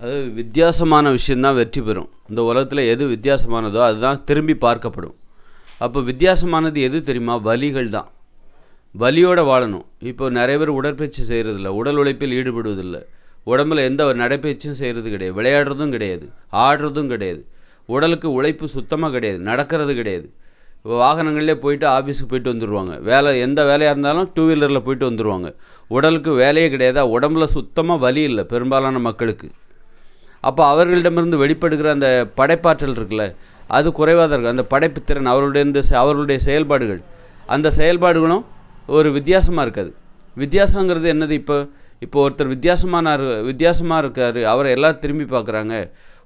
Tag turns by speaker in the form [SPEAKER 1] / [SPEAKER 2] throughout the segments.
[SPEAKER 1] அது வித்தியாசமான விஷயந்தான் வெற்றி பெறும். இந்த உலகத்தில் எது வித்தியாசமானதோ அதுதான் திரும்பி பார்க்கப்படும். அப்போ வித்தியாசமானது எது தெரியுமா? வலிகள் தான். வலியோடு வாழணும். இப்போ நிறைய பேர் உடற்பயிற்சி செய்கிறதில்ல, உடல் உழைப்பில் ஈடுபடுவதில்லை, உடம்பில் எந்த நடைப்பயிற்சியும் செய்கிறது கிடையாது, விளையாடுறதும் கிடையாது, ஆடுறதும் கிடையாது, உடலுக்கு உழைப்பு சுத்தமாக கிடையாது, நடக்கிறது கிடையாது. இப்போ வாகனங்கள்லேயே போயிட்டு ஆஃபீஸுக்கு போயிட்டு வந்துடுவாங்க. எந்த வேலையாக இருந்தாலும் டூ வீலரில் போயிட்டு வந்துடுவாங்க. உடலுக்கு வேலையே கிடையாது, உடம்புல சுத்தமாக வலி இல்லை பெரும்பாலான மக்களுக்கு. அப்போ அவர்களிடமிருந்து வெளிப்படுகிற அந்த படைப்பாற்றல் இருக்குல்ல, அது குறைவாக தான் இருக்குது. அந்த படைப்புத்திறன், அவர்களுடைய செயல்பாடுகள், அந்த செயல்பாடுகளும் ஒரு வித்தியாசமாக இருக்காது. வித்தியாசங்கிறது என்னது? இப்போ ஒருத்தர் வித்தியாசமாக இருக்கார், அவரை எல்லோரும் திரும்பி பார்க்குறாங்க.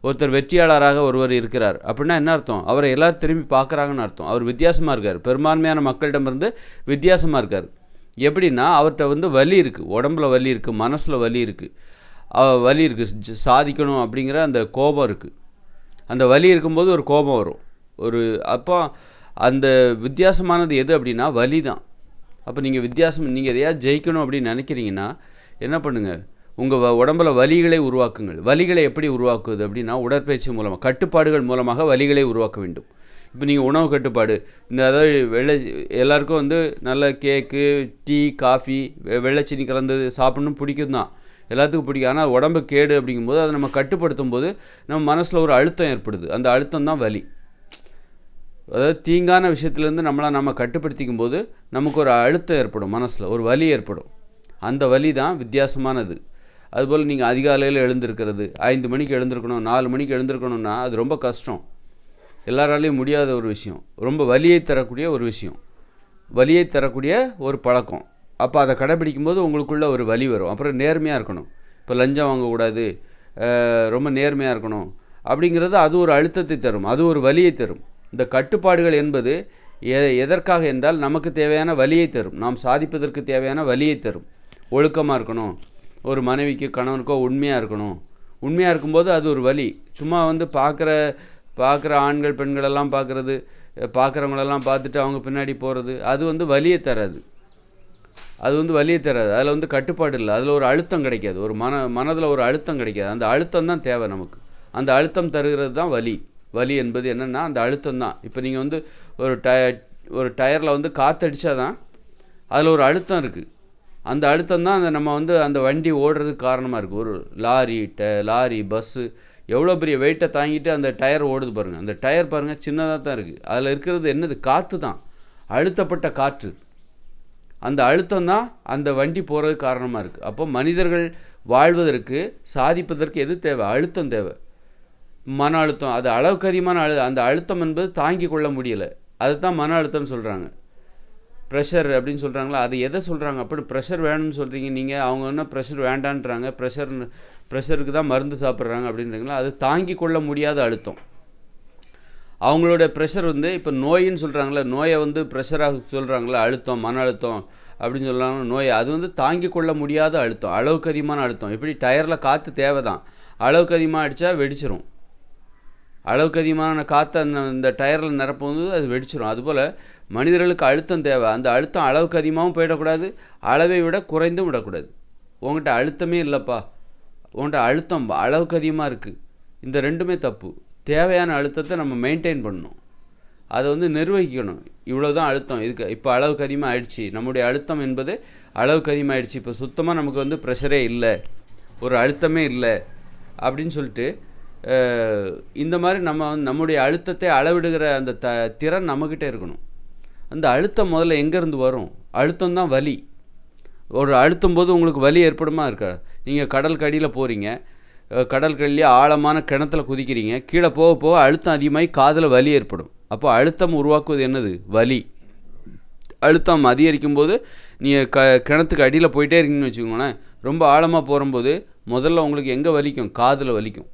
[SPEAKER 1] ஒருத்தர் வெற்றியாளராக ஒருவர் இருக்கிறார் அப்படின்னா என்ன அர்த்தம்? அவரை எல்லோரும் திரும்பி பார்க்குறாங்கன்னு அர்த்தம். அவர் வித்தியாசமாக இருக்கார், பெரும்பான்மையான மக்களிடமிருந்து வித்தியாசமாக இருக்கார். எப்படின்னா அவர்கிட்ட வலி இருக்குது, உடம்புல வலி இருக்குது, மனசில் வலி இருக்குது, சாதிக்கணும் அப்படிங்கிற அந்த கோபம் இருக்குது. அந்த வலி இருக்கும்போது ஒரு கோபம் வரும். அப்போ அந்த வித்தியாசமானது எது அப்படின்னா வலி தான். அப்போ நீங்கள் எதையாவது ஜெயிக்கணும் அப்படின்னு நினைக்கிறீங்கன்னா என்ன பண்ணுங்கள்? உங்கள் உடம்பில் வலிகளை உருவாக்குங்கள். வலிகளை எப்படி உருவாக்குவது அப்படின்னா உடற்பயிற்சி மூலமாக, கட்டுப்பாடுகள் மூலமாக வலிகளை உருவாக்க வேண்டும். இப்போ நீங்கள் உணவு கட்டுப்பாடு, அதாவது எல்லாருக்கும் நல்ல கேக்கு, டீ, காஃபி, வெள்ளைச்சீனி கலந்தது சாப்பிட்ணும் பிடிக்கும் தான், எல்லாத்துக்கும் பிடிக்கும். ஆனால் உடம்பு கேடு அப்படிங்கும்போது அதை நம்ம கட்டுப்படுத்தும் போது நம்ம மனசில் ஒரு அழுத்தம் ஏற்படுது. அந்த அழுத்தம் தான் வலி. அதாவது தீங்கான விஷயத்துலேருந்து நம்ம கட்டுப்படுத்திக்கும் போது நமக்கு ஒரு அழுத்தம் ஏற்படும், மனசில் ஒரு வலி ஏற்படும். அந்த வலி தான் வித்தியாசமானது. அதுபோல் நீங்கள் அதிகாலையில் எழுந்திருக்கிறது, 5 மணிக்கு எழுந்திருக்கணும், 4 மணிக்கு எழுந்திருக்கணும்னா அது ரொம்ப கஷ்டம், எல்லாராலையும் முடியாத ஒரு விஷயம், ரொம்ப வலியை தரக்கூடிய ஒரு விஷயம், வலியை தரக்கூடிய ஒரு பழக்கம். அப்போ அதை கடைப்பிடிக்கும்போது உங்களுக்குள்ளே ஒரு வலி வரும். அப்புறம் நேர்மையாக இருக்கணும். இப்போ லஞ்சம் வாங்கக்கூடாது, ரொம்ப நேர்மையாக இருக்கணும் அப்படிங்கிறது அது ஒரு அழுத்தத்தை தரும், அது ஒரு வலியை தரும். இந்த கட்டுப்பாடுகள் என்பது எதற்காக என்றால் நமக்கு தேவையான வலியை தரும், நாம் சாதிப்பதற்கு தேவையான வலியை தரும். ஒழுக்கமாக இருக்கணும், ஒரு மனைவிக்கு கணவனுக்கோ உண்மையாக இருக்கணும். உண்மையாக இருக்கும்போது அது ஒரு வலி. சும்மா பார்க்குற ஆண்கள் பெண்களெல்லாம் பார்க்குறவங்களெல்லாம் பார்த்துட்டு அவங்க பின்னாடி போகிறது, அது வலியை தராது. அதில் கட்டுப்பாடு இல்லை, அதில் ஒரு அழுத்தம் கிடைக்காது, ஒரு மனதில் ஒரு அழுத்தம் கிடைக்காது. அந்த அழுத்தம் தான் தேவை நமக்கு. அந்த அழுத்தம் தருகிறது தான் வலி. வலி என்பது என்னென்னா அந்த அழுத்தம் தான். இப்போ நீங்கள் ஒரு டயரில் காற்றடிச்சா தான் அதில் ஒரு அழுத்தம் இருக்குது. அந்த அழுத்தம் தான் நம்ம அந்த வண்டி ஓடுறதுக்கு காரணமாக இருக்குது. ஒரு லாரி, பஸ்ஸு எவ்வளோ பெரிய வெயிட்டை தாங்கிட்டு அந்த டயர் ஓடுது பாருங்கள். அந்த டயர் பாருங்கள் சின்னதாக தான் இருக்குது. அதில் இருக்கிறது என்னது? காற்று தான், அழுத்தப்பட்ட காற்று. அந்த அழுத்தம் தான் அந்த வண்டி போகிறதுக்கு காரணமாக இருக்குது. அப்போ மனிதர்கள் வாழ்வதற்கு, சாதிப்பதற்கு எது தேவை? அழுத்தம் தேவை. மன அழுத்தம், அது அளவுக்கு அதிகமான அந்த அழுத்தம் என்பது தாங்கி கொள்ள முடியலை, அதை தான் மன அழுத்தம்னு சொல்கிறாங்க. ப்ரெஷர் அப்படின்னு சொல்கிறாங்களா, அது எதை சொல்கிறாங்க? அப்படி ப்ரெஷர் வேணும்னு சொல்கிறீங்க நீங்கள், அவங்க என்ன ப்ரெஷர் வேண்டான்றாங்க, ப்ரெஷருக்கு தான் மருந்து சாப்பிட்றாங்க அப்படின்றீங்களா? அது தாங்கி கொள்ள முடியாத அழுத்தம். அவங்களோட ப்ரெஷர் இப்போ நோயின்னு சொல்கிறாங்களே, நோயை ப்ரெஷராக சொல்கிறாங்களே, அழுத்தம், மன அழுத்தம் அப்படின்னு சொல்கிறாங்க. நோயை அது தாங்கி கொள்ள முடியாத அழுத்தம், அளவுக்கு அதிகமான அழுத்தம். எப்படி டயரில் காற்று தேவை தான், அளவுக்கு அதிகமாக அடித்தா வெடிச்சிரும். அளவுக்கு அதிகமான காற்று இந்த டயரில் நிரப்பும்போது அது வெடிச்சிடும். அதுபோல் மனிதர்களுக்கு அழுத்தம் தேவை. அந்த அழுத்தம் அளவுக்கு அதிகமாகவும் போயிடக்கூடாது, அளவை விட குறைந்தும் விடக்கூடாது. உங்கள்கிட்ட அழுத்தமே இல்லைப்பா, உங்கள்கிட்ட அழுத்தம் அளவுக்கு அதிகமாக இருக்குது, இந்த ரெண்டுமே தப்பு. தேவையான அழுத்தத்தை நம்ம மெயின்டைன் பண்ணணும், அதை நிர்வகிக்கணும். இவ்வளோ தான் அழுத்தம், இப்போ அளவுக்கு அதிகமாக ஆயிடுச்சு, நம்முடைய அழுத்தம் என்பது அளவுக்கு அதிகமாக ஆயிடுச்சு, இப்போ சுத்தமாக நமக்கு ப்ரெஷரே இல்லை, ஒரு அழுத்தமே இல்லை அப்படின்னு சொல்லிட்டு இந்த மாதிரி நம்முடைய அழுத்தத்தை அளவிடுகிற அந்த திறன் நம்மக்கிட்ட இருக்கணும். அந்த அழுத்தம் முதல்ல எங்கேருந்து வரும்? அழுத்தம் தான் வலி. ஒரு அழுத்தும் போது உங்களுக்கு வலி ஏற்படுமா இருக்கா? நீங்கள் கடலுக்கு அடியில் போகிறீங்க, கடற்கரையிலேயே ஆழமான கிணத்துல குதிக்கிறீங்க, கீழே போக போக அழுத்தம் அதிகமாகி காதில் வலி ஏற்படும். அப்போ அழுத்தம் உருவாக்குவது என்னது? வலி. அழுத்தம் அதிகரிக்கும் போது நீங்கள் கிணத்துக்கு அடியில் போயிட்டே இருக்கீங்கன்னு வச்சுக்கோங்களேன், ரொம்ப ஆழமாக போகும்போது முதல்ல உங்களுக்கு எங்கே வலிக்கும்? காதில் வலிக்கும்.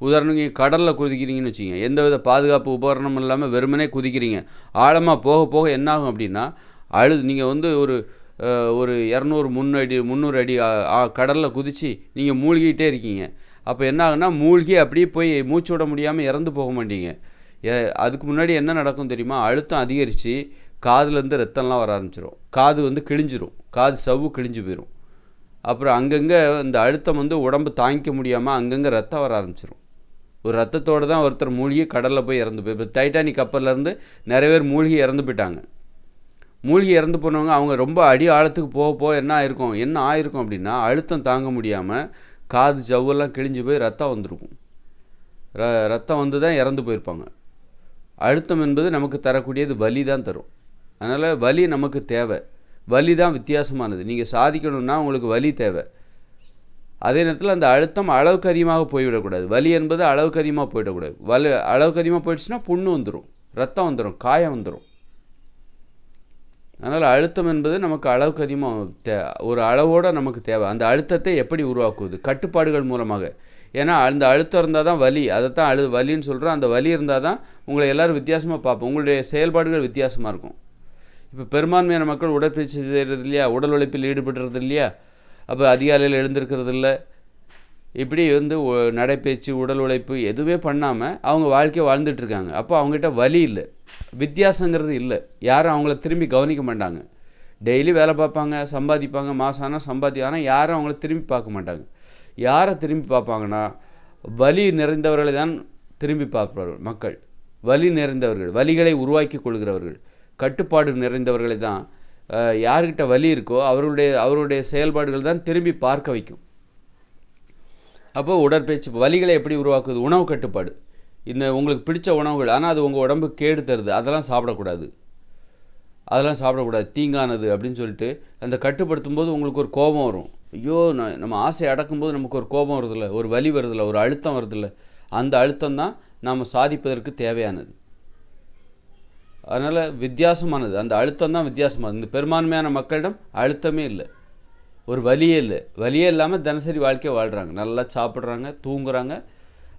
[SPEAKER 1] உதாரணம், நீங்கள் கடலில் குதிக்கிறீங்கன்னு வச்சுக்கோங்க, எந்தவித பாதுகாப்பு உபகரணமும் இல்லாமல் வெறுமனே குதிக்கிறீங்க. ஆழமாக போக போக என்னாகும் அப்படின்னா நீங்கள் ஒரு 200-300 அடி கடலில் குதித்து நீங்கள் மூழ்கிட்டே இருக்கீங்க. அப்போ என்ன ஆகுன்னா, மூழ்கி அப்படியே போய் மூச்சு விட முடியாமல் இறந்து போக மாட்டீங்க. அதுக்கு முன்னாடி என்ன நடக்கும் தெரியுமா? அழுத்தம் அதிகரித்து காதுலேருந்து ரத்தம்லாம் வர ஆரம்பிச்சிடும், காது கிழிஞ்சிரும், காது சவ்வு கிழிஞ்சு போயிடும். அப்புறம் அங்கங்கே இந்த அழுத்தம் வந்து உடம்பு தாங்கிக்க முடியாமல் அங்கங்கே ரத்தம் வர ஆரம்பிச்சிடும். ஒரு ரத்தத்தோடு தான் ஒருத்தர் மூழ்கி கடலில் போய் இறந்து போய் இப்போ டைட்டானிக் கப்பல்லேருந்து நிறைய பேர் மூழ்கி இறந்து போயிட்டாங்க. மூழ்கி இறந்து போனவங்க அவங்க ரொம்ப அடி ஆழத்துக்கு போக என்ன ஆயிருக்கும் அப்படின்னா அழுத்தம் தாங்க முடியாமல் காது ஜவ்வெல்லாம் கிழிஞ்சு போய் ரத்தம் வந்திருக்கும். ரத்தம் வந்து தான் இறந்து போயிருப்பாங்க. அழுத்தம் என்பது நமக்கு தரக்கூடியது வலி தான் தரும். அதனால் வலி நமக்கு தேவை. வலி தான் வித்தியாசமானது. நீங்கள் சாதிக்கணும்னா உங்களுக்கு வலி தேவை. அதே நேரத்தில் அந்த அழுத்தம் அளவுக்கு அதிகமாக போய்விடக்கூடாது. வலி என்பது அளவுக்கு அதிகமாக போயிடக்கூடாது. அளவுக்கு அதிகமாக போயிடுச்சுன்னா புண்ணு வந்துடும், ரத்தம் வந்துடும், காயம் வந்துடும். அதனால் அழுத்தம் என்பது நமக்கு அளவுக்கு அதிகமாக ஒரு அளவோடு நமக்கு தேவை. அந்த அழுத்தத்தை எப்படி உருவாக்குவது? கட்டுப்பாடுகள் மூலமாக. ஏன்னா அந்த அழுத்தம் இருந்தால் தான் வலி. அதை தான் வலின்னு சொல்கிறோம். அந்த வலி இருந்தால் தான் உங்களை எல்லோரும் வித்தியாசமாக பார்ப்போம். உங்களுடைய செயல்பாடுகள் வித்தியாசமாக இருக்கும். இப்போ பெரும்பான்மையான மக்கள் உடற்பயிற்சி செய்கிறது இல்லையா, உடல் உழைப்பில் ஈடுபடுறது இல்லையா, அப்போ அதிகாலையில் எழுந்திருக்கிறது இல்லை. இப்படி வந்து நடைப்பயிற்சி, உடல் உழைப்பு எதுவுமே பண்ணாமல் அவங்க வாழ்க்கையை வாழ்ந்துட்டுருக்காங்க. அப்போ அவங்ககிட்ட வலி இல்லை, வித்தியாசங்கிறது இல்லை. யாரும் அவங்கள திரும்பி கவனிக்க மாட்டாங்க. டெய்லி வேலை பார்ப்பாங்க, சம்பாதிப்பாங்க, மாதம் ஆனால் ஆனால் யாரும் அவங்கள திரும்பி பார்க்க மாட்டாங்க. யாரை திரும்பி பார்ப்பாங்கன்னா வலி நிறைந்தவர்களை தான் திரும்பி பார்ப்பார்கள் மக்கள். வலி நிறைந்தவர்கள், வலிகளை உருவாக்கி கொள்கிறவர்கள், கட்டுப்பாடு நிறைந்தவர்களை தான் யார்கிட்ட வலி இருக்கோ அவருடைய செயல்பாடுகள் தான் திரும்பி பார்க்க வைக்கும். அப்போ உடற்பயிற்சி வலிகளை எப்படி உருவாக்குது? உணவு கட்டுப்பாடு. உங்களுக்கு பிடிச்ச உணவுகள், ஆனால் அது உங்கள் உடம்பு கேடு தருது, அதெல்லாம் சாப்பிடக்கூடாது, தீங்கானது அப்படின்னு சொல்லிட்டு அந்த கட்டுப்படுத்தும் போது உங்களுக்கு ஒரு கோபம் வரும். ஐயோ, நம்ம ஆசை அடக்கும்போது நமக்கு ஒரு கோபம் வருதில்ல, ஒரு வலி வருதில்ல, ஒரு அழுத்தம் வருதில்ல. அந்த அழுத்தம் தான் நாம் சாதிப்பதற்கு தேவையானது. அதனால் வித்தியாசமானது, அந்த அழுத்தம் தான் வித்தியாசமானது. இந்த பெரும்பான்மையான மக்களிடம் அழுத்தமே இல்லை, ஒரு வலியே இல்லை. வலியே இல்லாமல் தினசரி வாழ்க்கையை வாழ்கிறாங்க, நல்லா சாப்பிட்றாங்க, தூங்குறாங்க,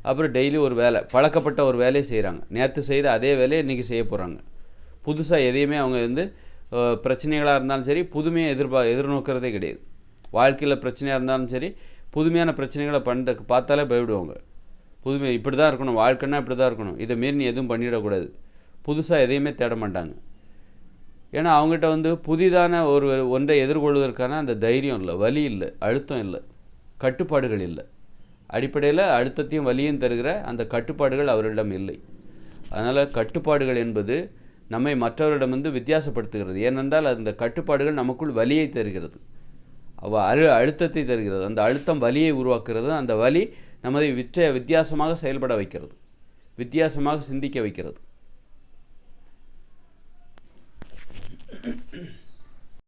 [SPEAKER 1] அப்புறம் டெய்லி ஒரு வேலை, பழக்கப்பட்ட ஒரு வேலையை செய்கிறாங்க. நேற்று செய்த அதே வேலையை இன்றைக்கி செய்ய போகிறாங்க. புதுசாக எதையுமே அவங்க வந்து பிரச்சனைகளாக இருந்தாலும் சரி புதுமையை எதிர்நோக்கிறதே கிடையாது. வாழ்க்கையில் பிரச்சனையாக இருந்தாலும் சரி புதுமையான பிரச்சனைகளை பார்த்தாலே பயப்படுவாங்க. புதுமை இப்படி தான் இருக்கணும், வாழ்க்கைன்னா இப்படி தான் இருக்கணும், இதை மீறி நீ எதுவும் பண்ணிடக்கூடாது. புதுசாக எதையுமே தேட மாட்டாங்க. ஏன்னா அவங்ககிட்ட வந்து புதிதான ஒன்றை எதிர்கொள்வதற்கான அந்த தைரியம் இல்லை, வலி இல்லை, அழுத்தம் இல்லை, கட்டுப்பாடுகள் இல்லை. அடிப்படையில் அழுத்தத்தையும் வலியும் தருகிற அந்த கட்டுப்பாடுகள் அவரிடம் இல்லை. அதனால் கட்டுப்பாடுகள் என்பது நம்மை மற்றவரிடம் வந்து வித்தியாசப்படுத்துகிறது. ஏனென்றால் அந்த கட்டுப்பாடுகள் நமக்குள் வலியை தருகிறது, அழுத்தத்தை தருகிறது. அந்த அழுத்தம் வலியை உருவாக்குறது. அந்த வலி நமதை வித்தியாசமாக செயல்பட வைக்கிறது, வித்தியாசமாக சிந்திக்க வைக்கிறது.